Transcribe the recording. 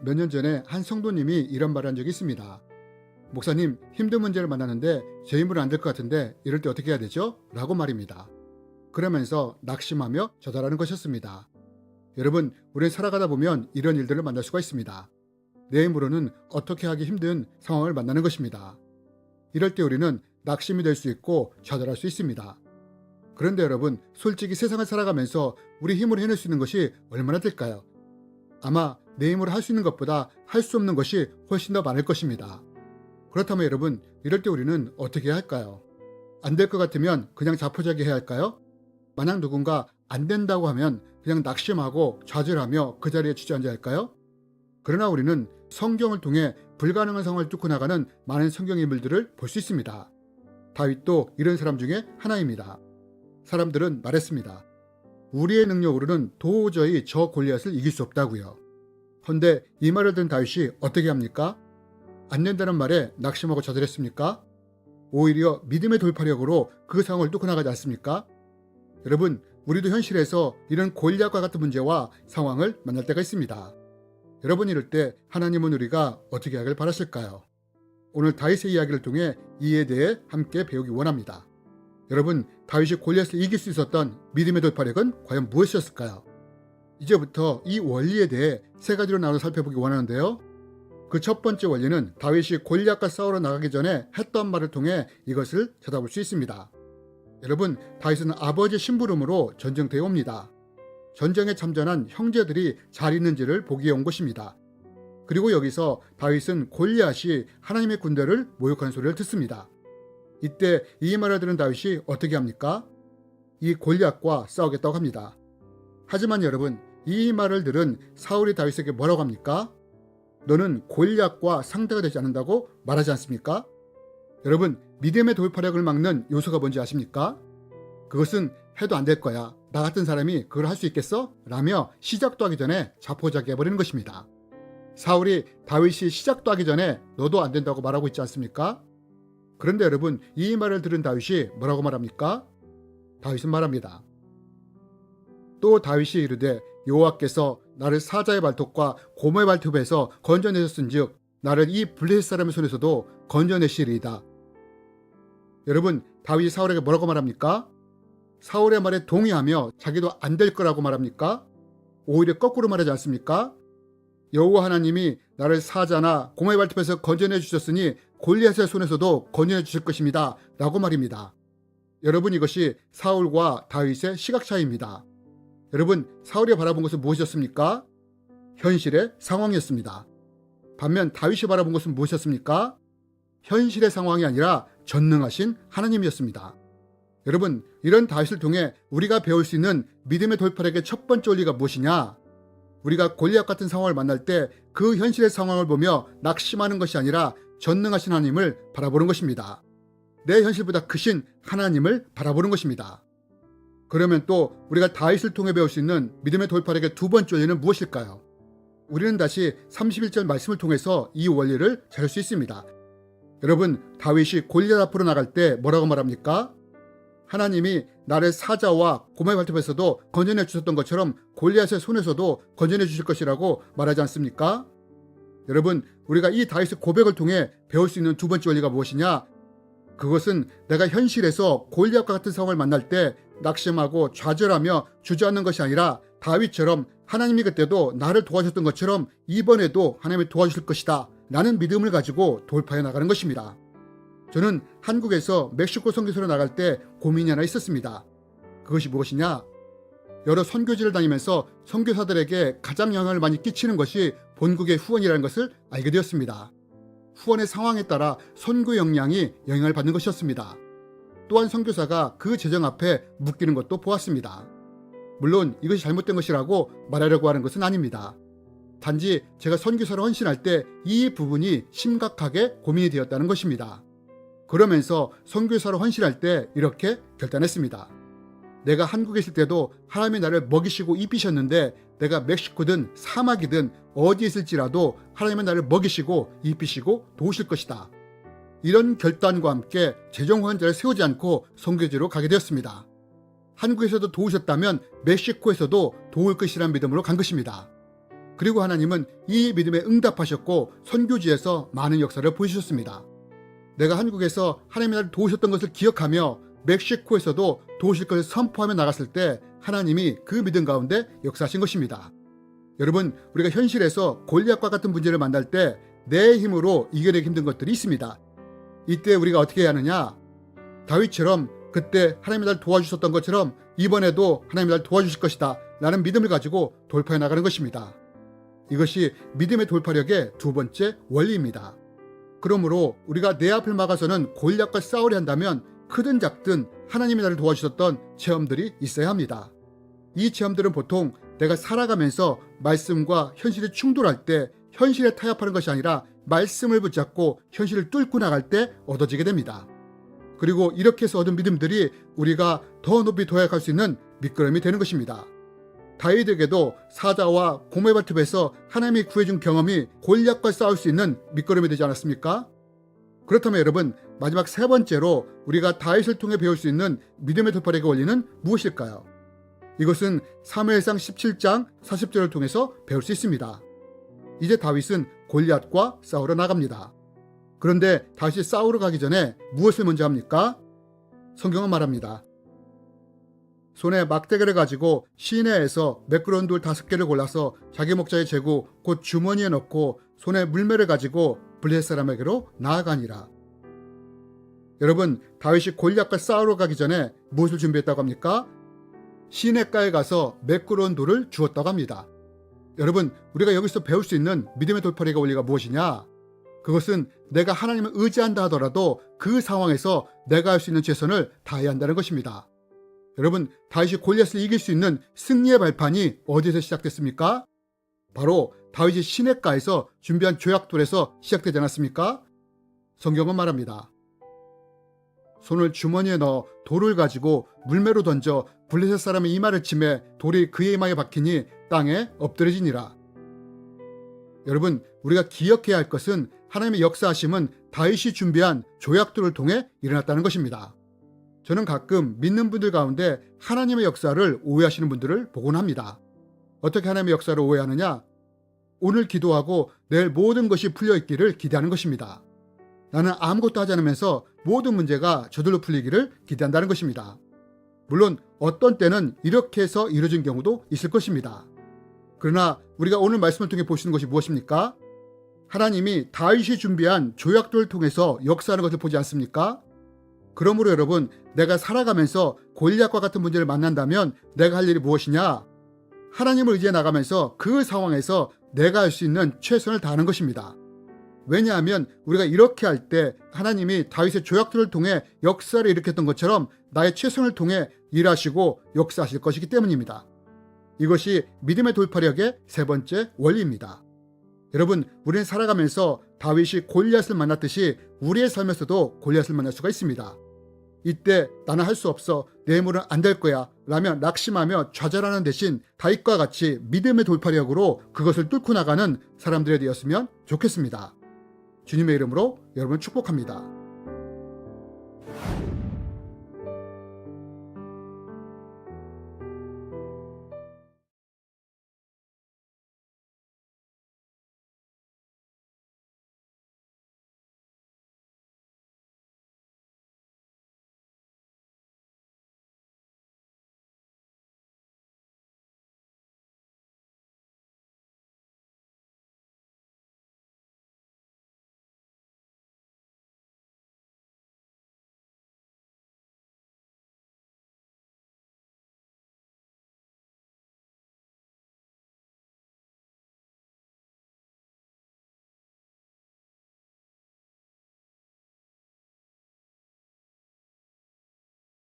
몇 년 전에 한 성도님이 이런 말을 한 적이 있습니다. 목사님, 힘든 문제를 만나는데 제 힘으로 안 될 것 같은데 이럴 때 어떻게 해야 되죠? 라고 말입니다. 그러면서 낙심하며 저달하는 것이었습니다. 여러분, 우리는 살아가다 보면 이런 일들을 만날 수가 있습니다. 내 힘으로는 어떻게 하기 힘든 상황을 만나는 것입니다. 이럴 때 우리는 낙심이 될 수 있고 좌절할 수 있습니다. 그런데 여러분, 솔직히 세상을 살아가면서 우리 힘으로 해낼 수 있는 것이 얼마나 될까요? 아마 내 힘으로 할 수 있는 것보다 할 수 없는 것이 훨씬 더 많을 것입니다. 그렇다면 여러분, 이럴 때 우리는 어떻게 해야 할까요? 안 될 것 같으면 그냥 자포자기 해야 할까요? 만약 누군가 안 된다고 하면 그냥 낙심하고 좌절하며 그 자리에 주저앉아야 할까요? 그러나 우리는 성경을 통해 불가능한 상황을 뚫고 나가는 많은 성경 인물들을 볼 수 있습니다. 다윗도 이런 사람 중에 하나입니다. 사람들은 말했습니다. 우리의 능력으로는 도저히 저 골리앗을 이길 수 없다고요. 헌데 이 말을 들은 다윗이 어떻게 합니까? 안 된다는 말에 낙심하고 좌절했습니까? 오히려 믿음의 돌파력으로 그 상황을 뚫고 나가지 않습니까? 여러분, 우리도 현실에서 이런 골리앗과 같은 문제와 상황을 만날 때가 있습니다. 여러분, 이럴 때 하나님은 우리가 어떻게 하길 바라실까요? 오늘 다윗의 이야기를 통해 이에 대해 함께 배우기 원합니다. 여러분, 다윗이 골리앗을 이길 수 있었던 믿음의 돌파력은 과연 무엇이었을까요? 이제부터 이 원리에 대해 세 가지로 나눠 살펴보기 원하는데요. 그 첫 번째 원리는 다윗이 골리앗과 싸우러 나가기 전에 했던 말을 통해 이것을 찾아볼 수 있습니다. 여러분, 다윗은 아버지 심부름으로 전쟁터에 옵니다. 전쟁에 참전한 형제들이 잘 있는지를 보기 위해 온 것입니다. 그리고 여기서 다윗은 골리앗이 하나님의 군대를 모욕하는 소리를 듣습니다. 이때 이 말을 들은 다윗이 어떻게 합니까? 이 골리앗과 싸우겠다고 합니다. 하지만 여러분, 이 말을 들은 사울이 다윗에게 뭐라고 합니까? 너는 골리앗과 상대가 되지 않는다고 말하지 않습니까? 여러분, 믿음의 돌파력을 막는 요소가 뭔지 아십니까? 그것은 해도 안 될 거야. 나 같은 사람이 그걸 할 수 있겠어? 라며 시작도 하기 전에 자포자기 해버리는 것입니다. 사울이 다윗이 시작도 하기 전에 너도 안 된다고 말하고 있지 않습니까? 그런데 여러분, 이 말을 들은 다윗이 뭐라고 말합니까? 다윗은 말합니다. 또 다윗이 이르되 여호와께서 나를 사자의 발톱과 곰의 발톱에서 건져내셨은즉 나를 이 블레셋 사람의 손에서도 건져내시리이다. 여러분, 다윗이 사울에게 뭐라고 말합니까? 사울의 말에 동의하며 자기도 안 될 거라고 말합니까? 오히려 거꾸로 말하지 않습니까? 여호와 하나님이 나를 사자나 곰의 발톱에서 건져내 주셨으니 골리앗의 손에서도 건져내 주실 것입니다. 라고 말입니다. 여러분, 이것이 사울과 다윗의 시각 차이입니다. 여러분, 사울이 바라본 것은 무엇이었습니까? 현실의 상황이었습니다. 반면 다윗이 바라본 것은 무엇이었습니까? 현실의 상황이 아니라 전능하신 하나님이었습니다. 여러분, 이런 다윗을 통해 우리가 배울 수 있는 믿음의 돌파력의 첫 번째 원리가 무엇이냐? 우리가 골리앗 같은 상황을 만날 때 그 현실의 상황을 보며 낙심하는 것이 아니라 전능하신 하나님을 바라보는 것입니다. 내 현실보다 크신 하나님을 바라보는 것입니다. 그러면 또 우리가 다윗을 통해 배울 수 있는 믿음의 돌파력의 두 번째 원리는 무엇일까요? 우리는 다시 31절 말씀을 통해서 이 원리를 찾을 수 있습니다. 여러분, 다윗이 골리앗 앞으로 나갈 때 뭐라고 말합니까? 하나님이 나를 사자와 곰의 발톱에서도 건져내 주셨던 것처럼 골리앗의 손에서도 건져내 주실 것이라고 말하지 않습니까? 여러분, 우리가 이 다윗의 고백을 통해 배울 수 있는 두 번째 원리가 무엇이냐? 그것은 내가 현실에서 골리앗과 같은 상황을 만날 때 낙심하고 좌절하며 주저앉는 것이 아니라 다윗처럼 하나님이 그때도 나를 도와주셨던 것처럼 이번에도 하나님이 도와주실 것이다 라는 믿음을 가지고 돌파해 나가는 것입니다. 저는 한국에서 멕시코 선교소로 나갈 때 고민이 하나 있었습니다. 그것이 무엇이냐? 여러 선교지를 다니면서 선교사들에게 가장 영향을 많이 끼치는 것이 본국의 후원이라는 것을 알게 되었습니다. 후원의 상황에 따라 선교 역량이 영향을 받는 것이었습니다. 또한 선교사가 그 재정 앞에 묶이는 것도 보았습니다. 물론 이것이 잘못된 것이라고 말하려고 하는 것은 아닙니다. 단지 제가 선교사로 헌신할 때 이 부분이 심각하게 고민이 되었다는 것입니다. 그러면서 선교사로 헌신할 때 이렇게 결단했습니다. 내가 한국에 있을 때도 하나님이 나를 먹이시고 입히셨는데 내가 멕시코든 사막이든 어디에 있을지라도 하나님은 나를 먹이시고 입히시고 도우실 것이다. 이런 결단과 함께 재정 후원자를 세우지 않고 선교지로 가게 되었습니다. 한국에서도 도우셨다면 멕시코에서도 도울 것이라는 믿음으로 간 것입니다. 그리고 하나님은 이 믿음에 응답하셨고 선교지에서 많은 역사를 보여주셨습니다. 내가 한국에서 하나님이 나를 도우셨던 것을 기억하며 멕시코에서도 도우실 것을 선포하며 나갔을 때 하나님이 그 믿음 가운데 역사하신 것입니다. 여러분, 우리가 현실에서 골리앗과 같은 문제를 만날 때 내 힘으로 이겨내기 힘든 것들이 있습니다. 이때 우리가 어떻게 해야 하느냐? 다윗처럼 그때 하나님이 나를 도와주셨던 것처럼 이번에도 하나님이 나를 도와주실 것이다 라는 믿음을 가지고 돌파해 나가는 것입니다. 이것이 믿음의 돌파력의 두 번째 원리입니다. 그러므로 우리가 내 앞을 막아서는 골리앗과 싸우려 한다면 크든 작든 하나님이 나를 도와주셨던 체험들이 있어야 합니다. 이 체험들은 보통 내가 살아가면서 말씀과 현실이 충돌할 때 현실에 타협하는 것이 아니라 말씀을 붙잡고 현실을 뚫고 나갈 때 얻어지게 됩니다. 그리고 이렇게 해서 얻은 믿음들이 우리가 더 높이 도약할 수 있는 밑거름이 되는 것입니다. 다윗에게도 사자와 고멜발톱에서 하나님이 구해준 경험이 골리앗과 싸울 수 있는 밑거름이 되지 않았습니까? 그렇다면 여러분, 마지막 세 번째로 우리가 다윗을 통해 배울 수 있는 믿음의 돌파력의 원리는 무엇일까요? 이것은 사무엘상 17장 40절을 통해서 배울 수 있습니다. 이제 다윗은 골리앗과 싸우러 나갑니다. 그런데 다윗이 싸우러 가기 전에 무엇을 먼저 합니까? 성경은 말합니다. 손에 막대기를 가지고 시내에서 매끄러운 돌 5개를 골라서 자기 목자의 제구 곧 주머니에 넣고 손에 물매를 가지고 블레셋 사람에게로 나아가니라. 여러분, 다윗이 골리앗과 싸우러 가기 전에 무엇을 준비했다고 합니까? 시냇가에 가서 매끄러운 돌을 주었다고 합니다. 여러분, 우리가 여기서 배울 수 있는 믿음의 돌파력의 원리가 무엇이냐? 그것은 내가 하나님을 의지한다 하더라도 그 상황에서 내가 할 수 있는 최선을 다해야 한다는 것입니다. 여러분, 다윗이 골리앗을 이길 수 있는 승리의 발판이 어디서 시작됐습니까? 바로 다윗이 시냇가에서 준비한 조약돌에서 시작되지 않았습니까? 성경은 말합니다. 손을 주머니에 넣어 돌을 가지고 물매로 던져 블레셋 사람의 이마를 치매 돌이 그의 이마에 박히니 땅에 엎드려지니라. 여러분, 우리가 기억해야 할 것은 하나님의 역사하심은 다윗이 준비한 조약돌을 통해 일어났다는 것입니다. 저는 가끔 믿는 분들 가운데 하나님의 역사를 오해하시는 분들을 보곤 합니다. 어떻게 하나님의 역사를 오해하느냐? 오늘 기도하고 내일 모든 것이 풀려있기를 기대하는 것입니다. 나는 아무것도 하지 않으면서 모든 문제가 저절로 풀리기를 기대한다는 것입니다. 물론 어떤 때는 이렇게 해서 이루어진 경우도 있을 것입니다. 그러나 우리가 오늘 말씀을 통해 보시는 것이 무엇입니까? 하나님이 다윗이 준비한 조약돌을 통해서 역사하는 것을 보지 않습니까? 그러므로 여러분, 내가 살아가면서 골리앗과 같은 문제를 만난다면 내가 할 일이 무엇이냐? 하나님을 의지해 나가면서 그 상황에서 내가 할 수 있는 최선을 다하는 것입니다. 왜냐하면 우리가 이렇게 할 때 하나님이 다윗의 조약돌을 통해 역사를 일으켰던 것처럼 나의 최선을 통해 일하시고 역사하실 것이기 때문입니다. 이것이 믿음의 돌파력의 세 번째 원리입니다. 여러분, 우리는 살아가면서 다윗이 골리앗을 만났듯이 우리의 삶에서도 골리앗을 만날 수가 있습니다. 이때 나는 할 수 없어, 내 힘으로는 안 될 거야 라며 낙심하며 좌절하는 대신 다윗과 같이 믿음의 돌파력으로 그것을 뚫고 나가는 사람들이 되었으면 좋겠습니다. 주님의 이름으로 여러분을 축복합니다.